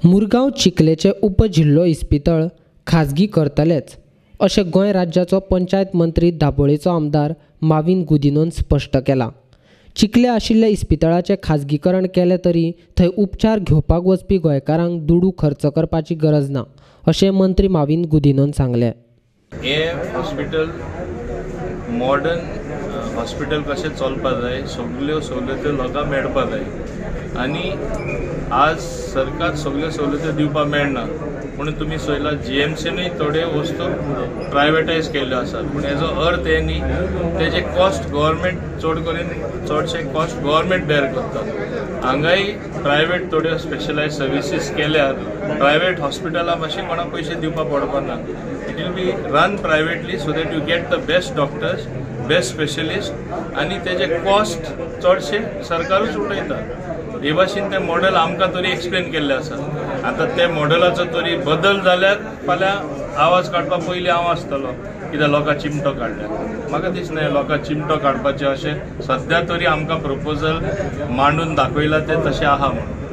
मुरगांव चिखलेचे उपजिल्लो इस्पितळ खाजगी करतलेच अशें गोंय राज्याचो पंचायत मंत्री दाबोळेचो आमदार माविन गुदिन्होन स्पश्ट केला। चिखले आशिल्ल्या इस्पितळाचें खाजगीकरण केलें तरी थंय उपचार घेवपाक वचपी गोंयकारांक दुडू खर्च करपाची गरज ना अशें मंत्री माविन गुदिन्होन सांगलें। हे हॉस्पिटल मॉडर्न हॉस्पिटल कशें चलपाक जाय, सगल्यो सवलत्यो लोकांक मेळपाक जाय आनी आज सरकार सगल्यो सवलत्यो दिवपाक मेळना म्हणून तुमी चोयला GMCनूय थोडे वस्तू प्रायवेटायज केल्ल्यो आसात। पूण हेजो अर्थ हे न्ही तेजे कॉस्ट गव्हर्मेंट चडशे कॉस्ट गव्हर्मेंट बेर करता। हांगाय प्रायवेट थोड्यो स्पेशलायज सर्विसीस केल्यार प्रायवेट हॉस्पिटलां मातशें कोणाक पयशे दिवपाक पडपाक ना। It will be run privately so that you get the best doctors, best specialist आनी तेजे कॉस्ट चडशे सरकारूच उठयता। हे भाशेन तें मॉडेल आमकां तरी एक्सप्लेन केल्लें आसा। आतां ते मॉडेलाचो तरी बदल जाल्यार फाल्यां आवाज काडपा पयलीं हांव आसतलो, कित्याक लोकां चिमटो काडल्यात। म्हाका दिसना लोकां चिमटो काडपाचें अशें सद्या तरी आमकां प्रपोजल मांडून दाखयला ते तशें आहा म्हणून।